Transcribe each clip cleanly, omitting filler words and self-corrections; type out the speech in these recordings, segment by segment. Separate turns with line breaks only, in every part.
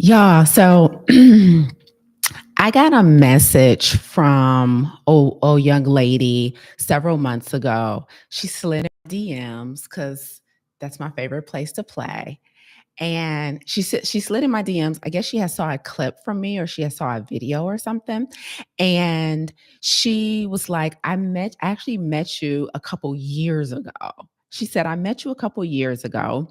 Yeah, so I got a message from young lady several months ago. She slid in my DMs because that's my favorite place to play. And she slid in my DMs. I guess she had saw a clip from me or she had saw a video or something. And she was like, actually met you a couple years ago. She said, I met you a couple years ago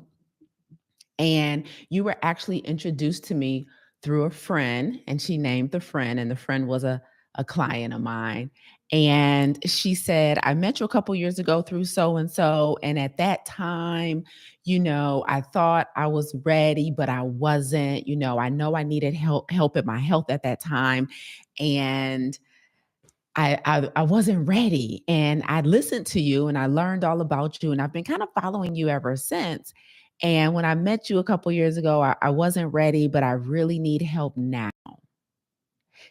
and you were actually introduced to me through a friend, and she named the friend, and the friend was a client of mine. And she said, I met you a couple years ago through so and so. And at that time, I thought I was ready, but I wasn't. I know I needed help with my health at that time. And I wasn't ready, and I listened to you, and I learned all about you, and I've been kind of following you ever since. And when I met you a couple years ago, I wasn't ready, but I really need help now.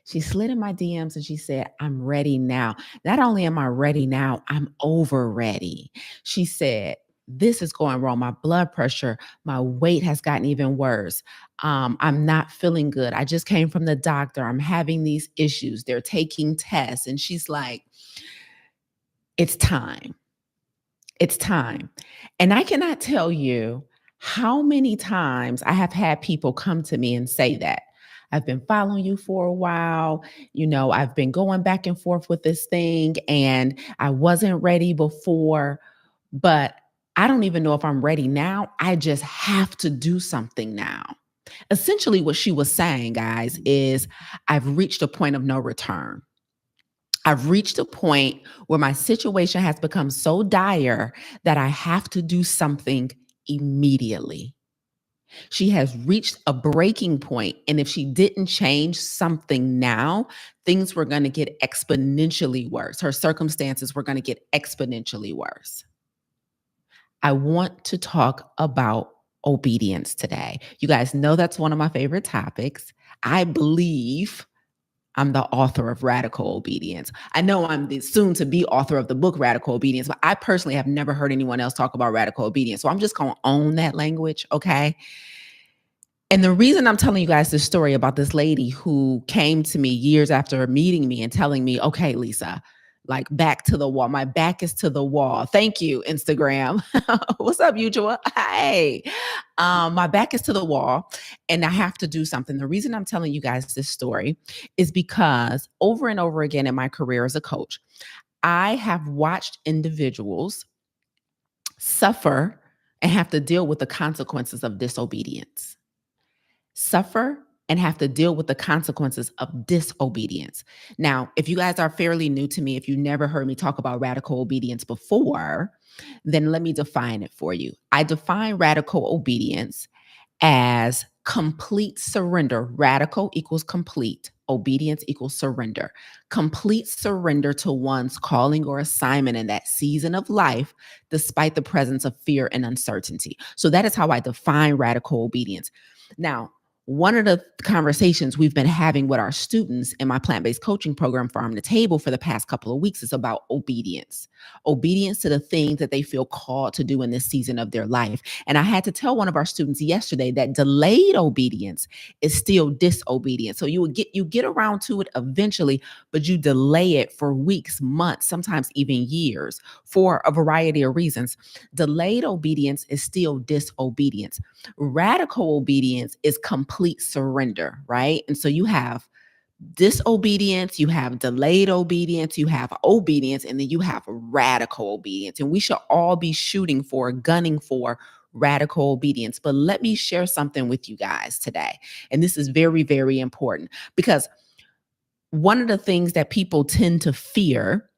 She slid in my DMs and she said, I'm ready now. Not only am I ready now, I'm over ready. She said, this is going wrong. My blood pressure, my weight has gotten even worse. I'm not feeling good. I just came from the doctor. I'm having these issues. They're taking tests. And she's like, it's time. It's time. And I cannot tell you how many times I have had people come to me and say that. I've been following you for a while. I've been going back and forth with this thing and I wasn't ready before, but I don't even know if I'm ready now. I just have to do something now. Essentially, what she was saying, guys, is I've reached a point of no return. I've reached a point where my situation has become so dire that I have to do something immediately. She has reached a breaking point, and if she didn't change something now, things were going to get exponentially worse. Her circumstances were going to get exponentially worse. I want to talk about obedience today. You guys know that's one of my favorite topics. I believe I'm the author of Radical Obedience. I know I'm the soon to be author of the book Radical Obedience, but I personally have never heard anyone else talk about radical obedience. So I'm just going to own that language, okay? And the reason I'm telling you guys this story about this lady who came to me years after meeting me and telling me, okay, Lisa, like back to the wall. My back is to the wall. Thank you, Instagram. What's up, Eugenia? Hey, my back is to the wall and I have to do something. The reason I'm telling you guys this story is because over and over again in my career as a coach, I have watched individuals suffer and have to deal with the consequences of disobedience. Suffer and have to deal with the consequences of disobedience. Now, if you guys are fairly new to me, if you never heard me talk about radical obedience before, then let me define it for you. I define radical obedience as complete surrender. Radical equals complete. Obedience equals surrender. Complete surrender to one's calling or assignment in that season of life, despite the presence of fear and uncertainty. So that is how I define radical obedience. Now, one of the conversations we've been having with our students in my plant-based coaching program, Farm to Table, for the past couple of weeks is about obedience. Obedience to the things that they feel called to do in this season of their life. And I had to tell one of our students yesterday that delayed obedience is still disobedience. So you get around to it eventually, but you delay it for weeks, months, sometimes even years for a variety of reasons. Delayed obedience is still disobedience. Radical obedience is complete surrender, right? And so you have disobedience, you have delayed obedience, you have obedience, and then you have radical obedience. And we should all be gunning for radical obedience. But let me share something with you guys today. And this is very, very important because one of the things that people tend to fear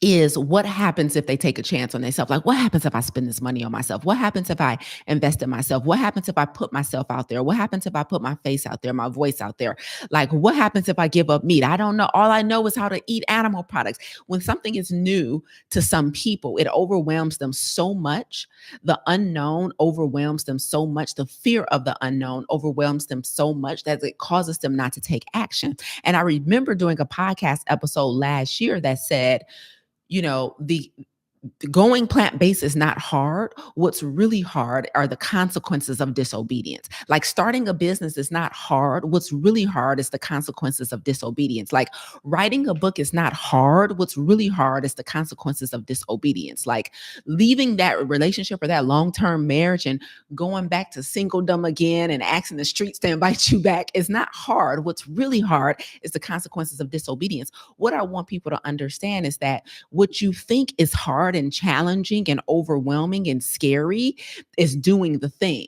is what happens if they take a chance on themselves? Like, what happens if I spend this money on myself? What happens if I invest in myself? What happens if I put myself out there? What happens if I put my face out there, my voice out there? Like, what happens if I give up meat? I don't know. All I know is how to eat animal products. When something is new to some people, it overwhelms them so much. The unknown overwhelms them so much. The fear of the unknown overwhelms them so much that it causes them not to take action. And I remember doing a podcast episode last year that said, the Going plant-based is not hard. What's really hard are the consequences of disobedience. Like starting a business is not hard. What's really hard is the consequences of disobedience. Like writing a book is not hard. What's really hard is the consequences of disobedience. Like leaving that relationship or that long-term marriage and going back to singledom again and asking the streets to invite you back is not hard. What's really hard is the consequences of disobedience. What I want people to understand is that what you think is hard and challenging and overwhelming and scary is doing the thing.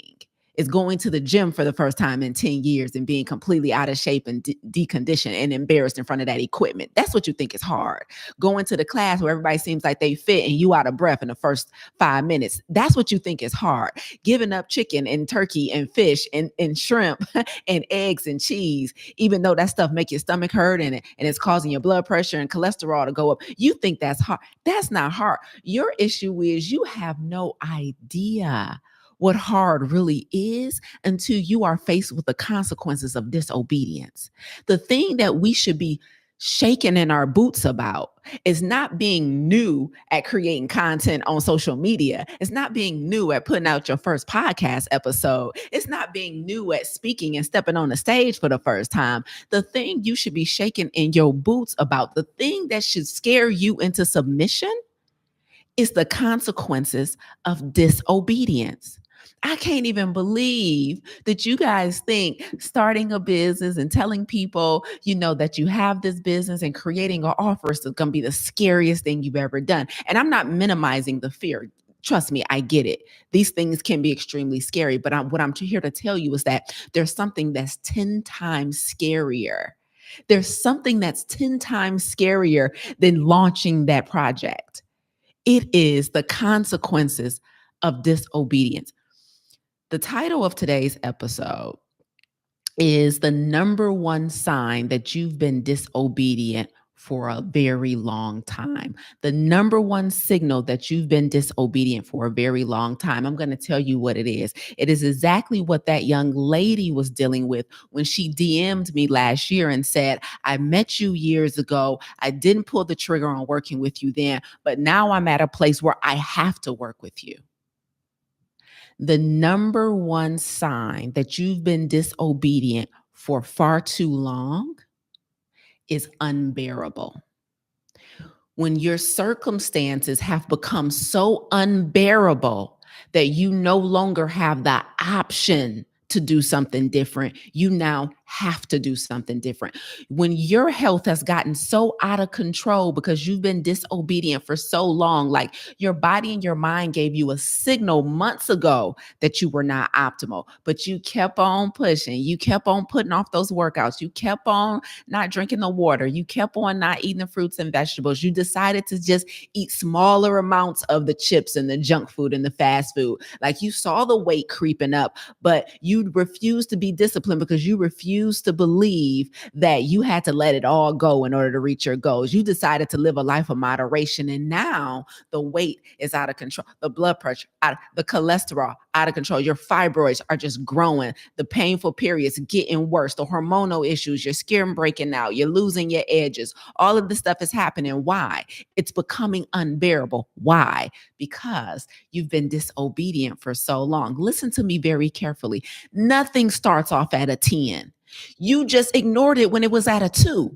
Is going to the gym for the first time in 10 years and being completely out of shape and deconditioned and embarrassed in front of that equipment. That's what you think is hard. Going to the class where everybody seems like they fit and you out of breath in the first 5 minutes. That's what you think is hard. Giving up chicken and turkey and fish and shrimp and eggs and cheese, even though that stuff make your stomach hurt and it's causing your blood pressure and cholesterol to go up. You think that's hard. That's not hard. Your issue is you have no idea what hard really is until you are faced with the consequences of disobedience. The thing that we should be shaking in our boots about is not being new at creating content on social media. It's not being new at putting out your first podcast episode. It's not being new at speaking and stepping on the stage for the first time. The thing you should be shaking in your boots about, the thing that should scare you into submission, is the consequences of disobedience. I can't even believe that you guys think starting a business and telling people, that you have this business and creating an offer is going to be the scariest thing you've ever done. And I'm not minimizing the fear. Trust me, I get it. These things can be extremely scary, but what I'm here to tell you is that there's something that's 10 times scarier. There's something that's 10 times scarier than launching that project. It is the consequences of disobedience. The title of today's episode is the number one sign that you've been disobedient for a very long time. The number one signal that you've been disobedient for a very long time. I'm going to tell you what it is. It is exactly what that young lady was dealing with when she DM'd me last year and said, I met you years ago. I didn't pull the trigger on working with you then, but now I'm at a place where I have to work with you. The number one sign that you've been disobedient for far too long is unbearable. When your circumstances have become so unbearable that you no longer have the option to do something different, you now have to do something different. When your health has gotten so out of control because you've been disobedient for so long, like your body and your mind gave you a signal months ago that you were not optimal, but you kept on pushing. You kept on putting off those workouts. You kept on not drinking the water. You kept on not eating the fruits and vegetables. You decided to just eat smaller amounts of the chips and the junk food and the fast food. Like you saw the weight creeping up, but you refused to be disciplined because you refused to believe that you had to let it all go in order to reach your goals. You decided to live a life of moderation. And now the weight is out of control. The blood pressure, the cholesterol out of control. Your fibroids are just growing. The painful periods getting worse. The hormonal issues, your skin breaking out. You're losing your edges. All of this stuff is happening. Why? It's becoming unbearable. Why? Because you've been disobedient for so long. Listen to me very carefully. Nothing starts off at a 10. You just ignored it when it was at a 2.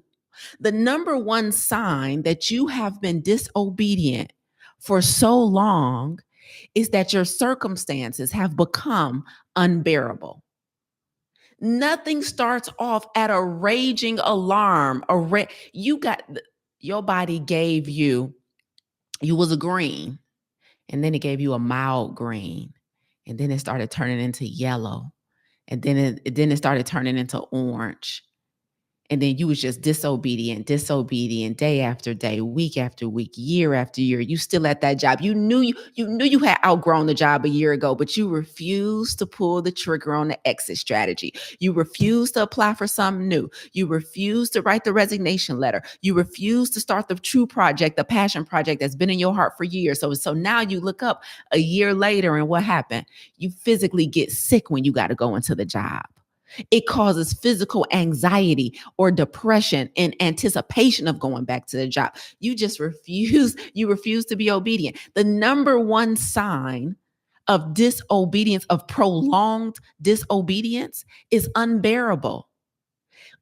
The number one sign that you have been disobedient for so long is that your circumstances have become unbearable. Nothing starts off at a raging alarm. Your body gave you was a green, and then it gave you a mild green, and then it started turning into yellow, and then it started turning into orange. And then you was just disobedient day after day, week after week, year after year. You still at that job. You knew you had outgrown the job a year ago, but you refused to pull the trigger on the exit strategy. You refused to apply for something new. You refused to write the resignation letter. You refused to start the true project, the passion project that's been in your heart for years. So now you look up a year later and what happened? You physically get sick when you got to go into the job. It causes physical anxiety or depression in anticipation of going back to the job. You refuse to be obedient. The number one sign of disobedience, of prolonged disobedience, is unbearable.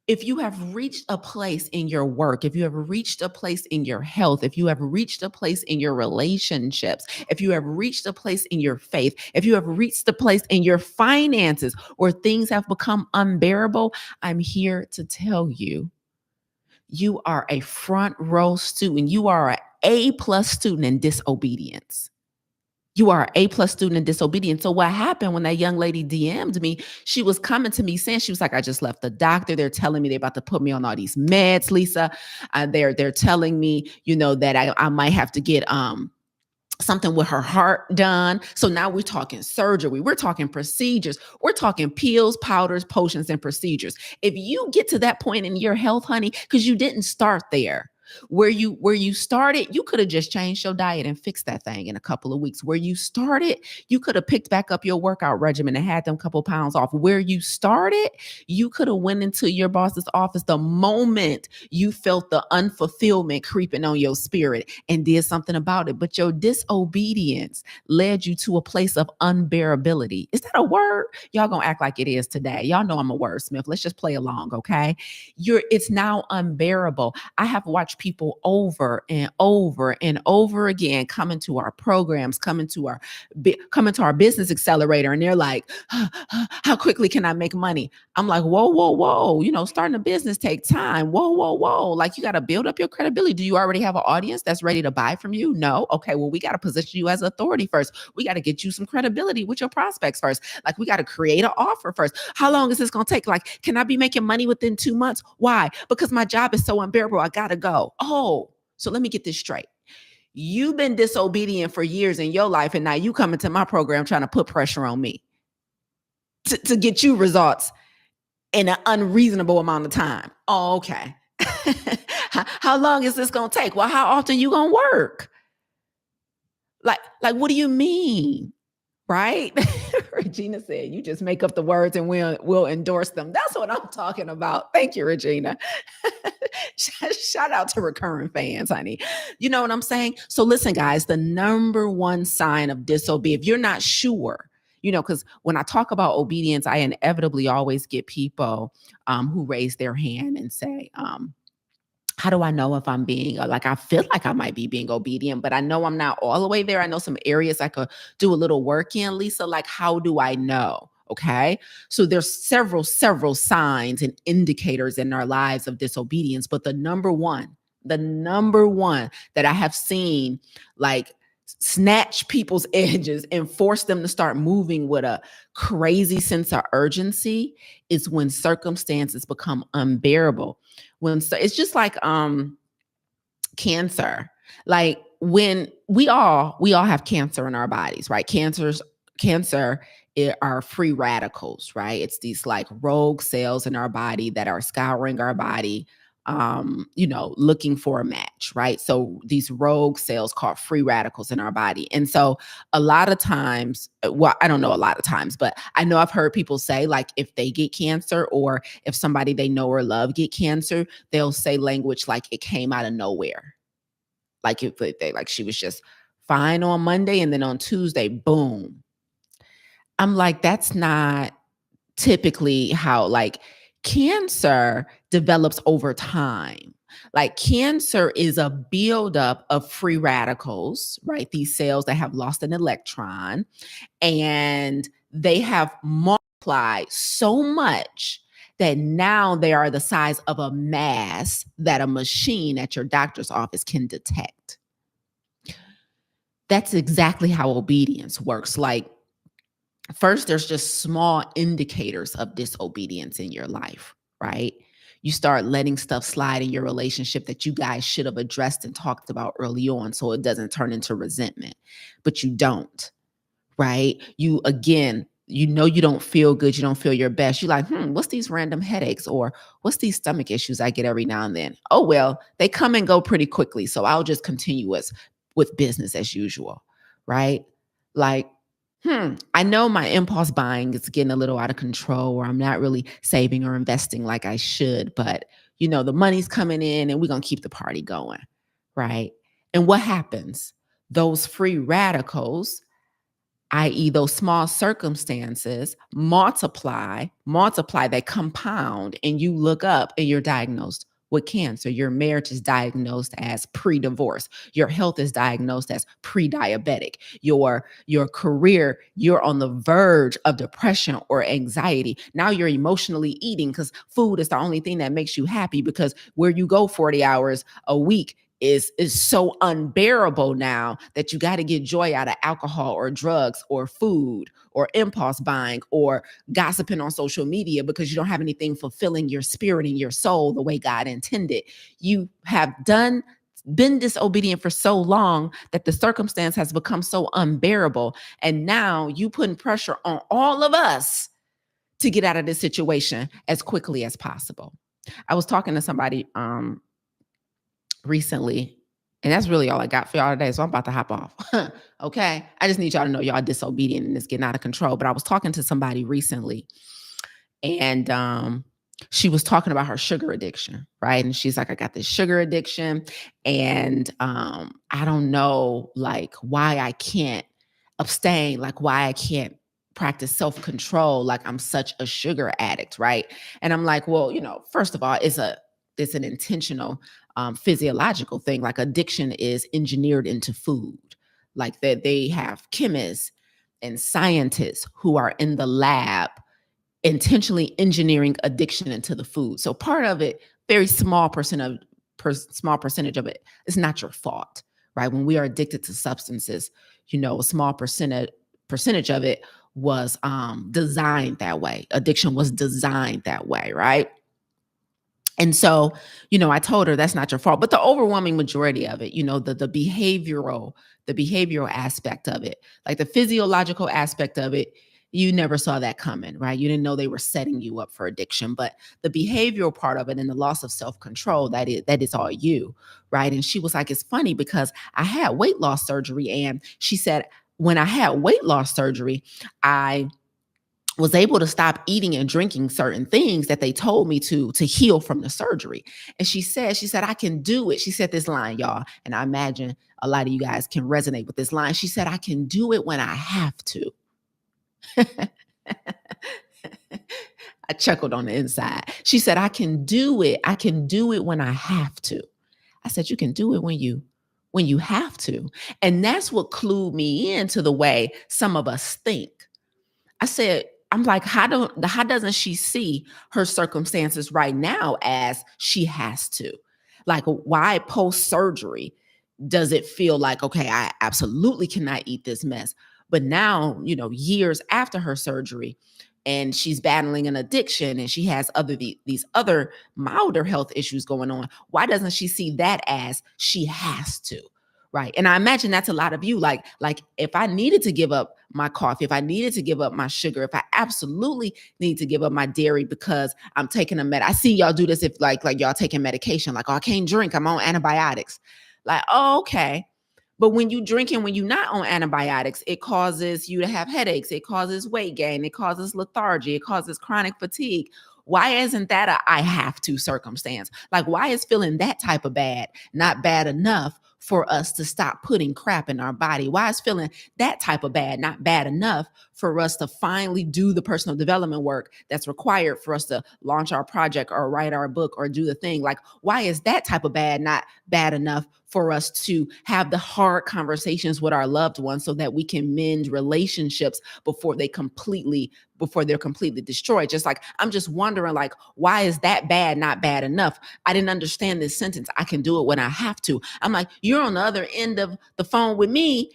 If you have reached a place in your work, if you have reached a place in your health, if you have reached a place in your relationships, if you have reached a place in your faith, if you have reached a place in your finances where things have become unbearable, I'm here to tell you, you are a front row student. You are an A+ student in disobedience. You are an A+ student in disobedience. So what happened when that young lady DM'd me, she was coming to me saying, she was like, I just left the doctor. They're telling me they're about to put me on all these meds, Lisa. They're telling me, that I might have to get something with her heart done. So now we're talking surgery, we're talking procedures, we're talking pills, powders, potions, and procedures. If you get to that point in your health, honey, because you didn't start there. Where you started, you could have just changed your diet and fixed that thing in a couple of weeks. Where you started, you could have picked back up your workout regimen and had them couple pounds off. Where you started, you could have went into your boss's office the moment you felt the unfulfillment creeping on your spirit and did something about it. But your disobedience led you to a place of unbearability. Is that a word? Y'all gonna act like it is today. Y'all know I'm a wordsmith. Let's just play along, okay? It's now unbearable. I have watched people over and over and over again come into our programs, come into our business accelerator, and they're like, how quickly can I make money? I'm like, whoa, whoa, whoa. Starting a business takes time. Whoa, whoa, whoa. Like, you got to build up your credibility. Do you already have an audience that's ready to buy from you? No. Okay, well, we got to position you as authority first. We got to get you some credibility with your prospects first. Like, we got to create an offer first. How long is this going to take? Like, can I be making money within 2 months? Why? Because my job is so unbearable. I got to go. Oh, so let me get this straight. You've been disobedient for years in your life, and now you come into my program trying to put pressure on me to get you results in an unreasonable amount of time. Oh, okay. How long is this going to take? Well, how often you going to work? Like, what do you mean? Right? Regina said, you just make up the words and we'll endorse them. That's what I'm talking about. Thank you, Regina. Shout out to recurring fans, honey. You know what I'm saying? So listen, guys, the number one sign of disobedience, if you're not sure, because when I talk about obedience, I inevitably always get people who raise their hand and say, how do I know if I'm being like, I feel like I might be being obedient, but I know I'm not all the way there. I know some areas I could do a little work in, Lisa. Like, how do I know? Okay. So there's several signs and indicators in our lives of disobedience. But the number one that I have seen, like, snatch people's edges and force them to start moving with a crazy sense of urgency, is when circumstances become unbearable. It's just like cancer. Like, when we all have cancer in our bodies, right? Cancer are free radicals, right? It's these like rogue cells in our body that are scouring our body, looking for a match, right? So these rogue cells called free radicals in our body. And so a lot of times, well, I don't know a lot of times, but I know I've heard people say, like, if they get cancer or if somebody they know or love get cancer, they'll say language like it came out of nowhere. Like, if they, like, she was just fine on Monday and then on Tuesday, boom. I'm like, that's not typically how, like, cancer develops over time. Like, cancer is a buildup of free radicals, right? These cells that have lost an electron, and they have multiplied so much that now they are the size of a mass that a machine at your doctor's office can detect. That's exactly how obedience works. Like, first, there's just small indicators of disobedience in your life, right? You start letting stuff slide in your relationship that you guys should have addressed and talked about early on so it doesn't turn into resentment, but you don't, right? You don't feel good. You don't feel your best. You're like, what's these random headaches, or what's these stomach issues I get every now and then? Oh, well, they come and go pretty quickly. So I'll just continue with business as usual, right? Like, I know my impulse buying is getting a little out of control, or I'm not really saving or investing like I should, but the money's coming in and we're going to keep the party going, right? And what happens? Those free radicals, i.e., those small circumstances, multiply, they compound, and you look up and you're diagnosed with cancer. Your marriage is diagnosed as pre-divorce. Your health is diagnosed as pre-diabetic. Your career, you're on the verge of depression or anxiety. Now you're emotionally eating because food is the only thing that makes you happy, because where you go 40 hours a week is so unbearable now that you got to get joy out of alcohol or drugs or food or impulse buying or gossiping on social media, because you don't have anything fulfilling your spirit and your soul the way God intended. You have been disobedient for so long that the circumstance has become so unbearable, and now you putting pressure on all of us to get out of this situation as quickly as possible. I was talking to somebody recently. And that's really all I got for y'all today. So I'm about to hop off. Okay. I just need y'all to know y'all disobedient and it's getting out of control. But I was talking to somebody recently, and she was talking about her sugar addiction, right? And she's like, I got this sugar addiction, and I don't know like why I can't abstain, like why I can't practice self-control, like I'm such a sugar addict, right? And I'm like, well, first of all, it's an intentional physiological thing. Like addiction is engineered into food. Like that, they have chemists and scientists who are in the lab intentionally engineering addiction into the food. So part of it, very small percentage of it is not your fault, right? When we are addicted to substances, a small percentage of it was designed that way. Addiction was designed that way, right? And so, I told her that's not your fault, but the overwhelming majority of it, the behavioral aspect of it, like the physiological aspect of it, you never saw that coming, right? You didn't know they were setting you up for addiction, but the behavioral part of it and the loss of self-control, that is all you, right? And she was like, it's funny because I had weight loss surgery, and she said, when I had weight loss surgery, I was able to stop eating and drinking certain things that they told me to heal from the surgery. And she said, I can do it. She said this line, y'all, and I imagine a lot of you guys can resonate with this line. She said, I can do it when I have to. I chuckled on the inside. She said, I can do it. I can do it when I have to. I said, you can do it when you have to. And that's what clued me into the way some of us think. I said, I'm like, how doesn't she see her circumstances right now as she has to? Like, why post surgery does it feel like, okay, I absolutely cannot eat this mess? But now, years after her surgery, and she's battling an addiction, and she has these other milder health issues going on. Why doesn't she see that as she has to? Right. And I imagine that's a lot of you. Like if I needed to give up my coffee, if I needed to give up my sugar, if I absolutely need to give up my dairy because I'm taking I see y'all do this if like y'all taking medication, like, oh, I can't drink, I'm on antibiotics. Like, oh, okay. But when you drink and when you're not on antibiotics, it causes you to have headaches. It causes weight gain. It causes lethargy. It causes chronic fatigue. Why isn't that a I have to circumstance? Like, why is feeling that type of bad not bad enough for us to stop putting crap in our body? Why is feeling that type of bad not bad enough for us to finally do the personal development work that's required for us to launch our project or write our book or do the thing? Like, why is that type of bad not bad enough for us to have the hard conversations with our loved ones so that we can mend relationships before they're completely destroyed? Just like, I'm just wondering, like, why is that bad not bad enough? I didn't understand this sentence. I can do it when I have to. I'm like, you're on the other end of the phone with me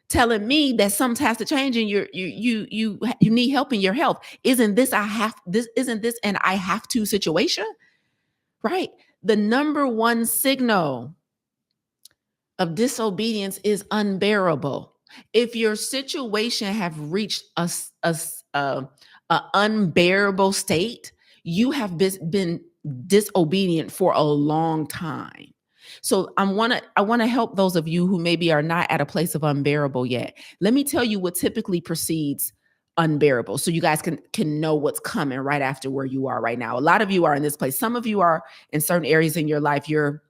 telling me that something has to change and you need help in your health. Isn't this an I have to situation? Right? The number one signal of disobedience is unbearable. If your situation have reached a unbearable state, you have been disobedient for a long time. So I want to help those of you who maybe are not at a place of unbearable yet. Let me tell you what typically precedes unbearable so you guys can know what's coming right after where you are right now. A lot of you are in this place. Some of you are in certain areas in your life. You're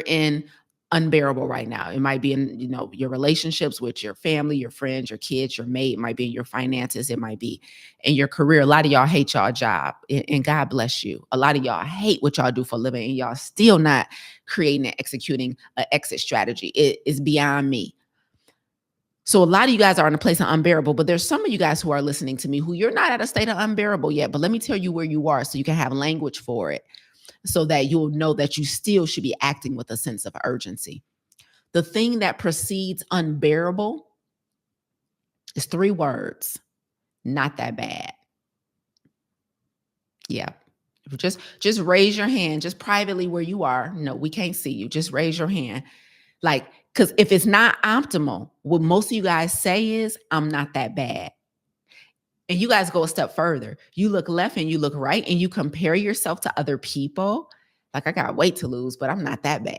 in unbearable right now. It might be in, your relationships with your family, your friends, your kids, your mate. It might be in your finances. It might be in your career. A lot of y'all hate y'all job, and God bless you. A lot of y'all hate what y'all do for a living, and y'all still not creating and executing an exit strategy. It is beyond me. So a lot of you guys are in a place of unbearable, but there's some of you guys who are listening to me who you're not at a state of unbearable yet. But let me tell you where you are so you can have language for it, so that you'll know that you still should be acting with a sense of urgency. The thing that precedes unbearable is 3 words: not that bad. Yeah. Just raise your hand, just privately where you are. No, we can't see you. Just raise your hand. Like, because if it's not optimal, what most of you guys say is, I'm not that bad. And you guys go a step further. You look left and you look right and you compare yourself to other people. Like, I got weight to lose, but I'm not that bad.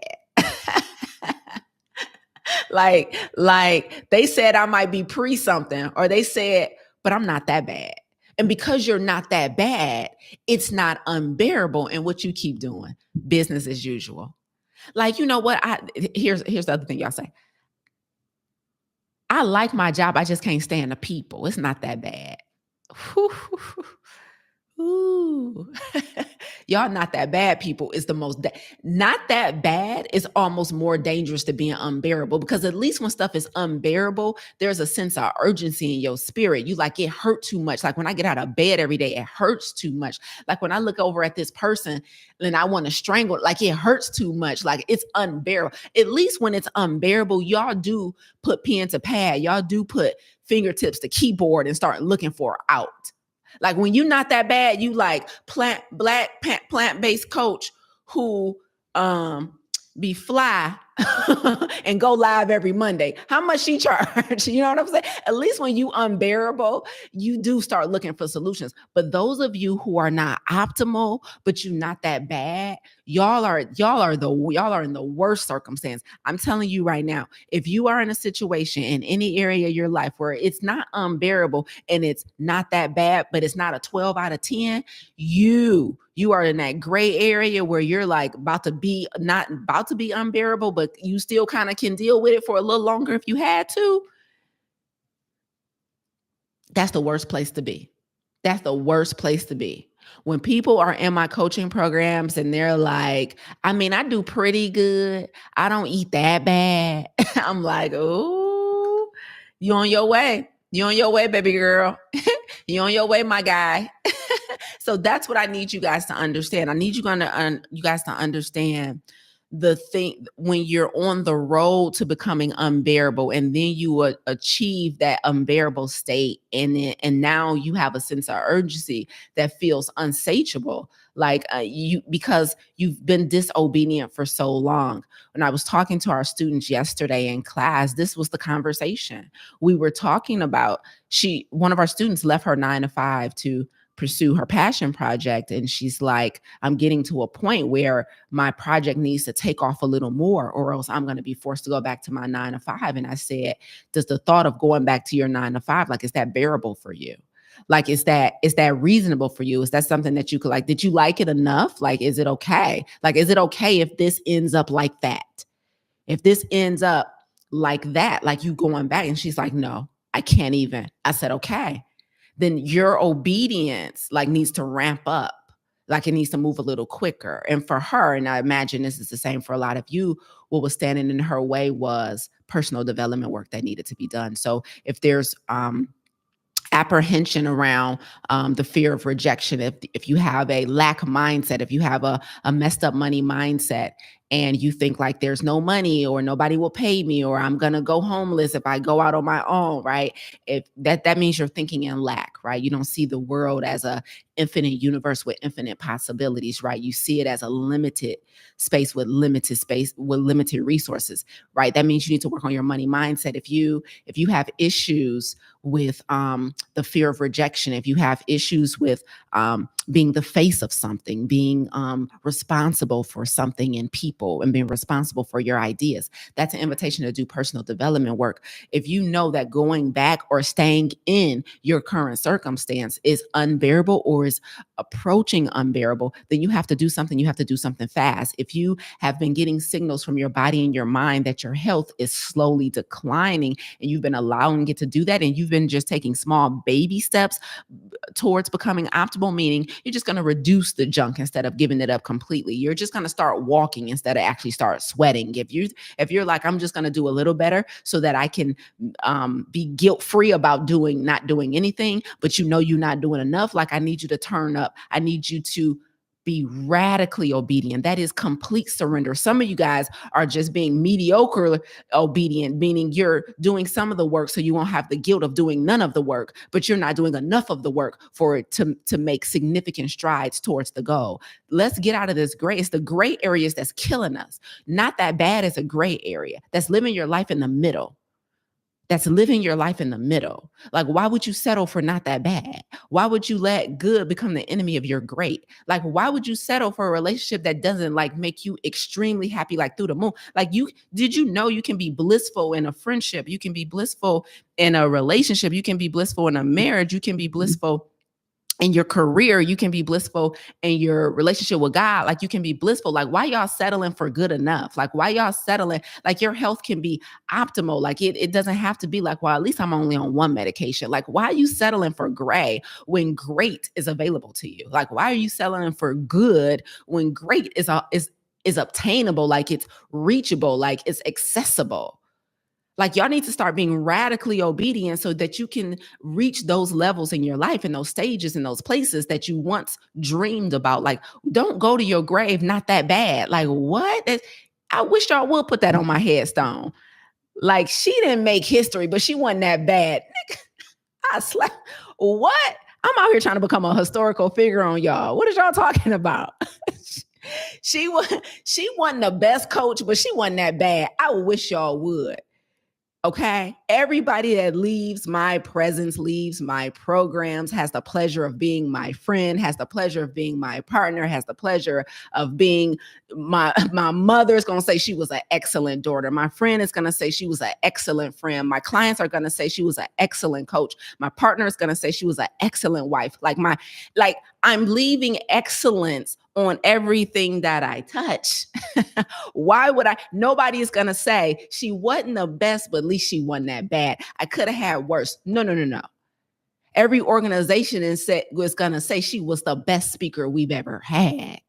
like they said I might be pre something, or they said, but I'm not that bad. And because you're not that bad, it's not unbearable. And what you keep doing, business as usual. Like, you know what? Here's the other thing y'all say. I like my job. I just can't stand the people. It's not that bad. Ooh. Y'all not that bad people is the most not that bad is almost more dangerous to being unbearable, because at least when stuff is unbearable, there's a sense of urgency in your spirit. You like, it hurt too much. Like when I get out of bed every day, it hurts too much. Like when I look over at this person and I want to strangle, like it hurts too much. Like it's unbearable. At least when it's unbearable, y'all do put pen to pad. Y'all do put fingertips to keyboard and start looking for out. Like when you're not that bad, you like plant-based coach who be fly and go live every Monday. How much she charge? You know what I'm saying? At least when you unbearable, you do start looking for solutions. But those of you who are not optimal, but you're not that bad, y'all are in the worst circumstance. I'm telling you right now, if you are in a situation in any area of your life where it's not unbearable and it's not that bad, but it's not a 12 out of 10, you are in that gray area where you're like not about to be unbearable, but you still kind of can deal with it for a little longer if you had to. That's the worst place to be. That's the worst place to be. When people are in my coaching programs and they're like, I mean, I do pretty good. I don't eat that bad. I'm like, oh, you on your way. You on your way, baby girl. You on your way, my guy. So that's what I need you guys to understand. I need you guys to understand the thing when you're on the road to becoming unbearable, and then you achieve that unbearable state, and now you have a sense of urgency that feels unsatiable, like because you've been disobedient for so long. When I was talking to our students yesterday in class, this was the conversation we were talking about. One of our students left her 9 to 5 to pursue her passion project. And she's like, I'm getting to a point where my project needs to take off a little more, or else I'm going to be forced to go back to my 9 to 5. And I said, does the thought of going back to your 9 to 5, like, is that bearable for you? Like, is that reasonable for you? Is that something that you could like? Did you like it enough? Like, is it okay? Like, is it okay if this ends up like that? If this ends up like that, like you going back? And she's like, no, I can't even. I said, okay. Then your obedience like needs to ramp up, like it needs to move a little quicker. And for her, and I imagine this is the same for a lot of you, what was standing in her way was personal development work that needed to be done. So if there's apprehension around the fear of rejection, if you have a lack mindset, if you have a messed up money mindset, and you think like there's no money, or nobody will pay me, or I'm gonna go homeless if I go out on my own, right? If that means you're thinking in lack, right? You don't see the world as a infinite universe with infinite possibilities, right? You see it as a limited space with limited resources, right? That means you need to work on your money mindset. If you have issues with the fear of rejection, if you have issues with being the face of something, being responsible for something, and people people and being responsible for your ideas. That's an invitation to do personal development work. If you know that going back or staying in your current circumstance is unbearable or is approaching unbearable, then you have to do something. You have to do something fast. If you have been getting signals from your body and your mind that your health is slowly declining and you've been allowing it to do that, and you've been just taking small baby steps towards becoming optimal, meaning you're just going to reduce the junk instead of giving it up completely. You're just going to start walking instead of actually start sweating. If you're like, I'm just going to do a little better so that I can be guilt-free about not doing anything, but you're not doing enough. Like, I need you to turn up. I need you to be radically obedient. That is complete surrender. Some of you guys are just being mediocre obedient, meaning you're doing some of the work so you won't have the guilt of doing none of the work, but you're not doing enough of the work for it to make significant strides towards the goal. Let's get out of this gray. It's the gray areas that's killing us. Not that bad is a gray area. That's living your life in the middle. That's living your life in the middle. Like, why would you settle for not that bad? Why would you let good become the enemy of your great? Like, why would you settle for a relationship that doesn't like make you extremely happy, like through the moon? Like, did you know you can be blissful in a friendship? You can be blissful in a relationship. You can be blissful in a marriage. You can be blissful in your career. You can be blissful in your relationship with God. Like, you can be blissful. Like, why y'all settling for good enough? Like, why y'all settling? Like, your health can be optimal. Like, it doesn't have to be like, well, at least I'm only on one medication. Like, why are you settling for gray when great is available to you? Like, why are you settling for good when great is obtainable? Like, it's reachable, like it's accessible. Like, y'all need to start being radically obedient so that you can reach those levels in your life and those stages and those places that you once dreamed about. Like, don't go to your grave not that bad. Like, what? I wish y'all would put that on my headstone. Like, she didn't make history, but she wasn't that bad. I slept. What? I'm out here trying to become a historical figure on y'all. What is y'all talking about? She wasn't the best coach, but she wasn't that bad. I wish y'all would. Okay. Everybody that leaves my presence, leaves my programs, has the pleasure of being my friend, has the pleasure of being my partner, has the pleasure of being my mother is going to say she was an excellent daughter. My friend is going to say she was an excellent friend. My clients are going to say she was an excellent coach. My partner is going to say she was an excellent wife. Like, I'm leaving excellence on everything that I touch. Why would I? Nobody is going to say she wasn't the best, but at least she wasn't that bad. I could have had worse. No. Every organization was going to say she was the best speaker we've ever had.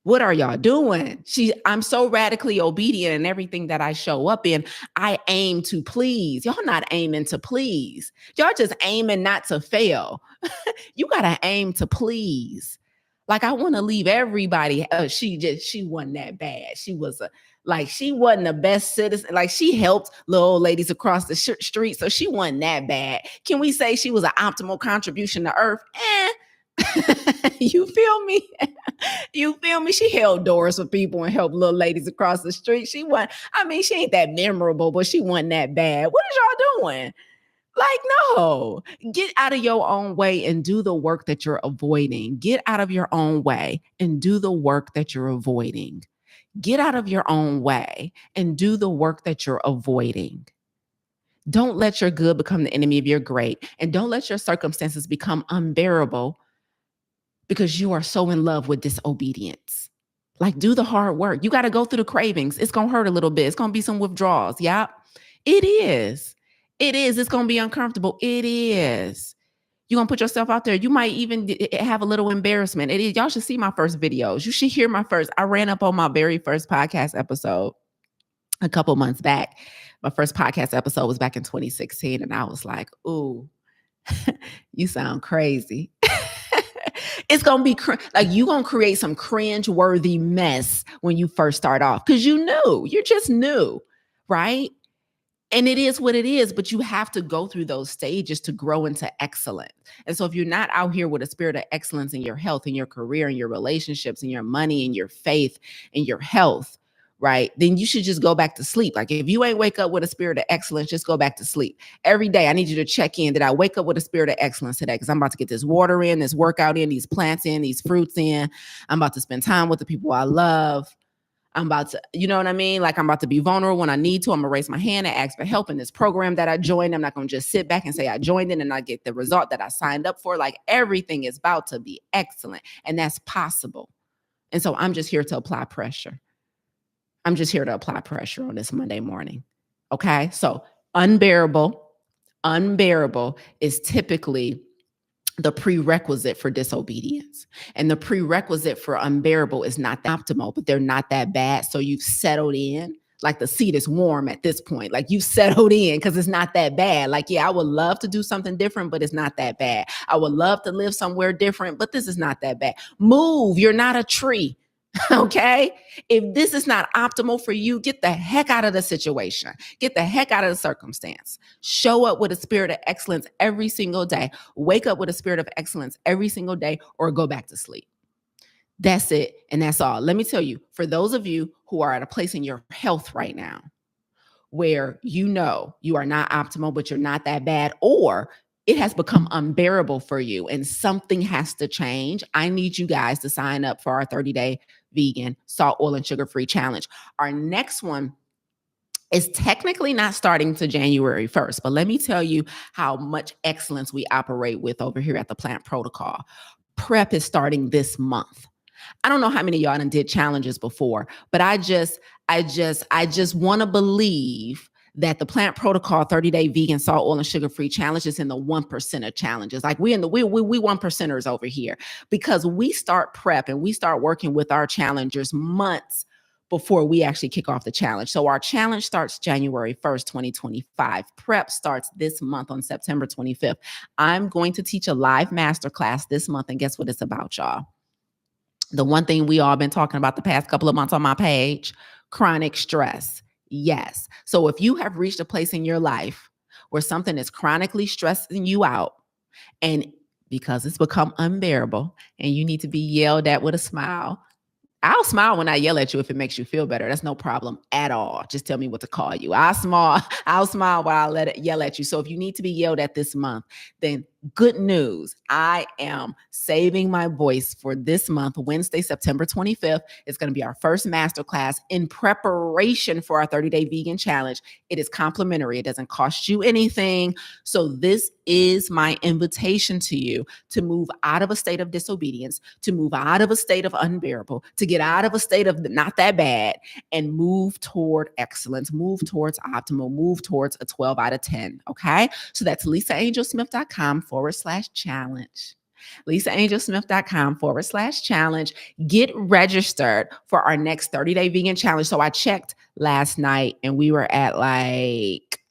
What are y'all doing? I'm so radically obedient in everything that I show up in. I aim to please. Y'all not aiming to please. Y'all just aiming not to fail. You got to aim to please. Like, I want to leave everybody. She wasn't that bad. She wasn't the best citizen. Like, she helped little old ladies across the street. So she wasn't that bad. Can we say she was an optimal contribution to earth? You feel me? You feel me? She held doors for people and helped little ladies across the street. She ain't that memorable, but she wasn't that bad. What is y'all doing? Like, no, get out of your own way and do the work that you're avoiding. Get out of your own way and do the work that you're avoiding. Get out of your own way and do the work that you're avoiding. Don't let your good become the enemy of your great. And don't let your circumstances become unbearable because you are so in love with disobedience. Like, do the hard work. You got to go through the cravings. It's going to hurt a little bit. It's going to be some withdrawals. Yeah, it is. It is. It's going to be uncomfortable. It is. You're going to put yourself out there. You might even have a little embarrassment. It is. Y'all should see my first videos. You should hear I ran up on my very first podcast episode a couple months back. My first podcast episode was back in 2016. And I was like, ooh, you sound crazy. It's going to be you're going to create some cringe-worthy mess when you first start off because you're just new, right? And it is what it is, but you have to go through those stages to grow into excellence. And so if you're not out here with a spirit of excellence in your health, in your career, in your relationships, in your money, in your faith, in your health, right, then you should just go back to sleep. Like, if you ain't wake up with a spirit of excellence, just go back to sleep. Every day, I need you to check in. Did I wake up with a spirit of excellence today? Because I'm about to get this water in, this workout in, these plants in, these fruits in. I'm about to spend time with the people I love. I'm about to, you know what I mean? Like I'm about to be vulnerable when I need to. I'm gonna raise my hand and ask for help in this program that I joined. I'm not gonna just sit back and say I joined it and I get the result that I signed up for. Like everything is about to be excellent, and that's possible. And so I'm just here to apply pressure. I'm just here to apply pressure on this Monday morning. Okay. So unbearable is typically the prerequisite for disobedience. And the prerequisite for unbearable is not optimal, but they're not that bad. So you've settled in. Like the seat is warm at this point. Like you've settled in because it's not that bad. Like, yeah, I would love to do something different, but it's not that bad. I would love to live somewhere different, but this is not that bad. Move. You're not a tree. Okay. If this is not optimal for you, get the heck out of the situation. Get the heck out of the circumstance. Show up with a spirit of excellence every single day. Wake up with a spirit of excellence every single day, or go back to sleep. That's it. And that's all. Let me tell you, for those of you who are at a place in your health right now where you know you are not optimal, but you're not that bad, or it has become unbearable for you and something has to change, I need you guys to sign up for our 30-day vegan, salt, oil, and sugar-free challenge. Our next one is technically not starting to January 1st, but let me tell you how much excellence we operate with over here at the Plant Protocol. Prep is starting this month. I don't know how many of y'all done did challenges before, but I just want to believe that the Plant Protocol 30-day vegan, salt, oil, and sugar-free challenge is in the 1% of challenges. Like we 1%ers over here, because we start prep and we start working with our challengers months before we actually kick off the challenge. So our challenge starts January 1st, 2025. Prep starts this month on September 25th. I'm going to teach a live masterclass this month, and guess what it's about, y'all? The one thing we all been talking about the past couple of months on my page, chronic stress. Yes. So if you have reached a place in your life where something is chronically stressing you out, and because it's become unbearable and you need to be yelled at with a smile, I'll smile when I yell at you if it makes you feel better. That's no problem at all. Just tell me what to call you. I'll smile while I let it yell at you. So if you need to be yelled at this month, then good news. I am saving my voice for this month, Wednesday, September 25th. It's going to be our first masterclass in preparation for our 30-day vegan challenge. It is complimentary. It doesn't cost you anything. So this is my invitation to you to move out of a state of disobedience, to move out of a state of unbearable, to get out of a state of not that bad and move toward excellence, move towards optimal, move towards a 12 out of 10. Okay. So that's lisaangelsmith.com/challenge. lisaangelsmith.com/challenge. Get registered for our next 30-day vegan challenge. So I checked last night and we were at like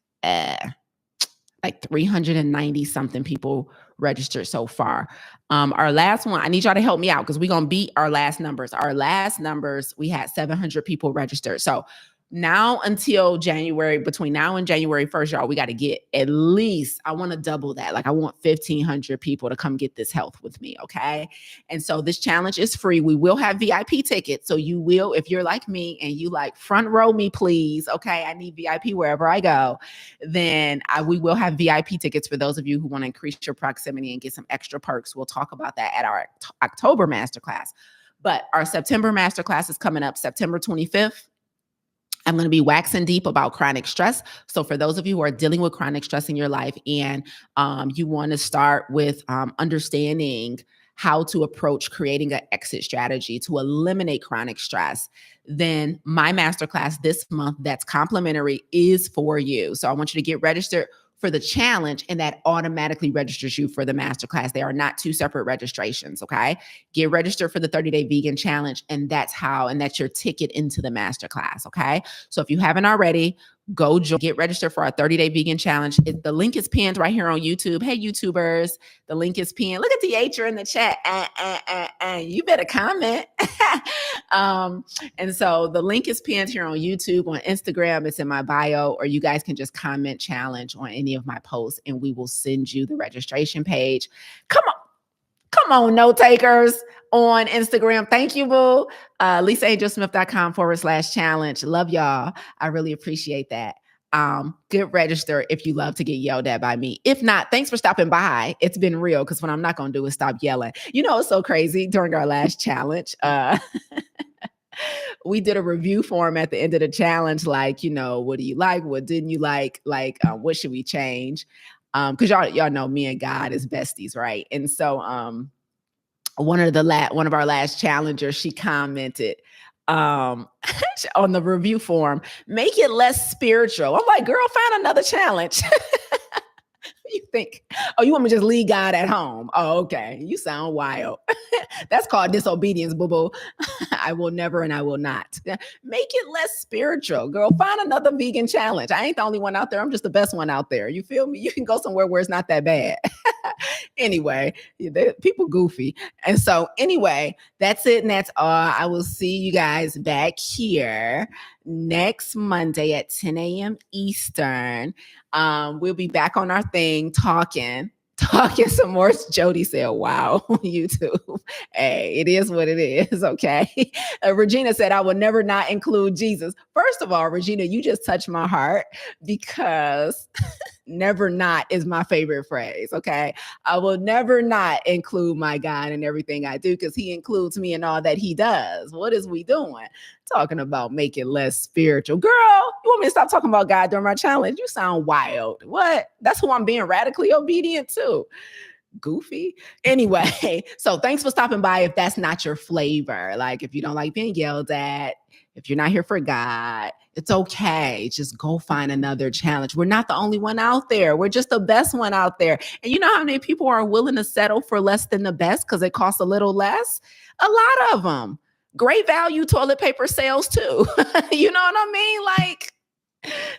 390 something people registered so far. Our last one, I need y'all to help me out because we're going to beat our last numbers. Our last numbers, we had 700 people registered. So now until January, between now and January 1st, y'all, we got to get at least, I want to double that. Like I want 1,500 people to come get this health with me. Okay. And so this challenge is free. We will have VIP tickets. So you will, if you're like me and you like front row me, please. Okay. I need VIP wherever I go. Then we will have VIP tickets for those of you who want to increase your proximity and get some extra perks. We'll talk about that at our October masterclass. But our September masterclass is coming up September 25th. I'm going to be waxing deep about chronic stress. So for those of you who are dealing with chronic stress in your life and you want to start with understanding how to approach creating an exit strategy to eliminate chronic stress, then my masterclass this month that's complimentary is for you. So I want you to get registered for the challenge, and that automatically registers you for the masterclass. They are not two separate registrations, okay? Get registered for the 30-day vegan challenge, and that's your ticket into the masterclass, okay? So if you haven't already, go get registered for our 30-day vegan challenge. The link is pinned right here on YouTube. Hey, YouTubers, the link is pinned. Look at the H in the chat. You better comment. And so the link is pinned here on YouTube, on Instagram. It's in my bio, or you guys can just comment challenge on any of my posts and we will send you the registration page. Come on, note takers on Instagram. Thank you, boo. lisaangelsmith.com/challenge. Love y'all. I really appreciate that. Get registered if you love to get yelled at by me. If not, thanks for stopping by. It's been real because what I'm not going to do is stop yelling. You know, it's so crazy during our last challenge. we did a review form at the end of the challenge, like, what do you like? What didn't you like? Like, what should we change? Because y'all know me and God is besties, right? And so one of our last challengers, she commented on the review form, make it less spiritual. I'm like, girl, find another challenge. You think, oh, you want me to just leave God at home? Oh, okay. You sound wild. That's called disobedience, boo boo. I will never and I will not. Make it less spiritual, girl. Find another vegan challenge. I ain't the only one out there. I'm just the best one out there. You feel me? You can go somewhere where it's not that bad. Anyway, people goofy. And so, anyway, that's it. And that's all. I will see you guys back here next Monday at 10 a.m. Eastern. We'll be back on our thing talking some more. Jody said, wow, YouTube. Hey, it is what it is. Okay. Regina said, I will never not include Jesus. First of all, Regina, you just touched my heart because never not is my favorite phrase. Okay. I will never not include my God in everything I do because he includes me in all that he does. What is we doing? Talking about make it less spiritual. Girl, you want me to stop talking about God during my challenge? You sound wild. What? That's who I'm being radically obedient to. Goofy. Anyway, so thanks for stopping by. If that's not your flavor, like if you don't like being yelled at, if you're not here for God, it's okay. Just go find another challenge. We're not the only one out there. We're just the best one out there. And you know how many people are willing to settle for less than the best because it costs a little less? A lot of them. Great value toilet paper sales too. You know what I mean? Like,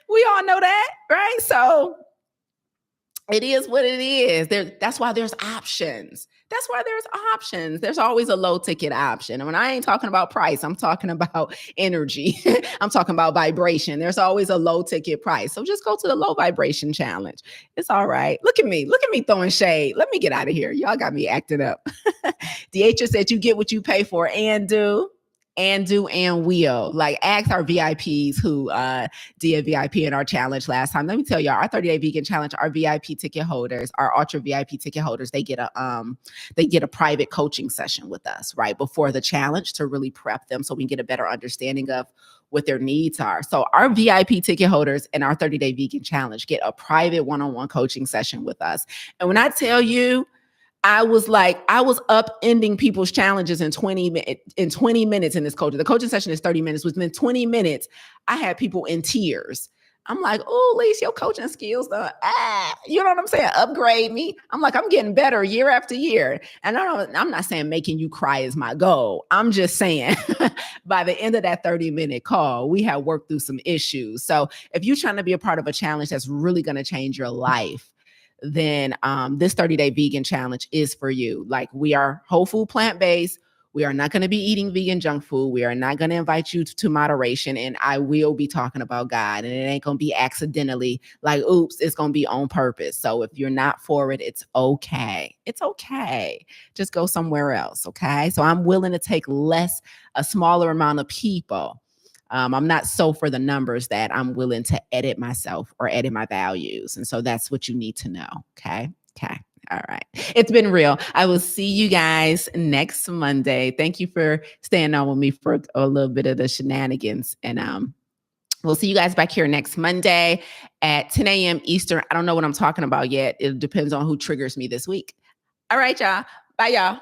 we all know that, right? So it is what it is. That's why there's options. That's why there's options. There's always a low ticket option. And when I ain't talking about price, I'm talking about energy. I'm talking about vibration. There's always a low ticket price. So just go to the low vibration challenge. It's all right. Look at me throwing shade. Let me get out of here. Y'all got me acting up. DH said you get what you pay for and do and will. Like, ask our VIPs who did VIP in our challenge last time. Let me tell y'all, our 30-day vegan challenge, our VIP ticket holders, our ultra VIP ticket holders, they get a private coaching session with us right before the challenge to really prep them so we can get a better understanding of what their needs are. So our VIP ticket holders in our 30-day vegan challenge get a private one-on-one coaching session with us. And when I tell you, I was upending people's challenges in 20 minutes in this coaching. The coaching session is 30 minutes. Within 20 minutes, I had people in tears. I'm like, oh, Lise, your coaching skills, you know what I'm saying? Upgrade me. I'm like, I'm getting better year after year. And I'm not saying making you cry is my goal. I'm just saying by the end of that 30-minute call, we have worked through some issues. So if you're trying to be a part of a challenge that's really going to change your life, then this 30-day vegan challenge is for you. Like, we are whole food plant-based. We are not going to be eating vegan junk food. We are not going to invite you to moderation. And I will be talking about God. And it ain't going to be accidentally like, oops, it's going to be on purpose. So if you're not for it, it's okay. It's okay. Just go somewhere else. Okay. So I'm willing to take a smaller amount of people. I'm not so for the numbers that I'm willing to edit myself or edit my values. And so that's what you need to know. Okay. Okay. All right. It's been real. I will see you guys next Monday. Thank you for staying on with me for a little bit of the shenanigans. And we'll see you guys back here next Monday at 10 a.m. Eastern. I don't know what I'm talking about yet. It depends on who triggers me this week. All right, y'all. Bye, y'all.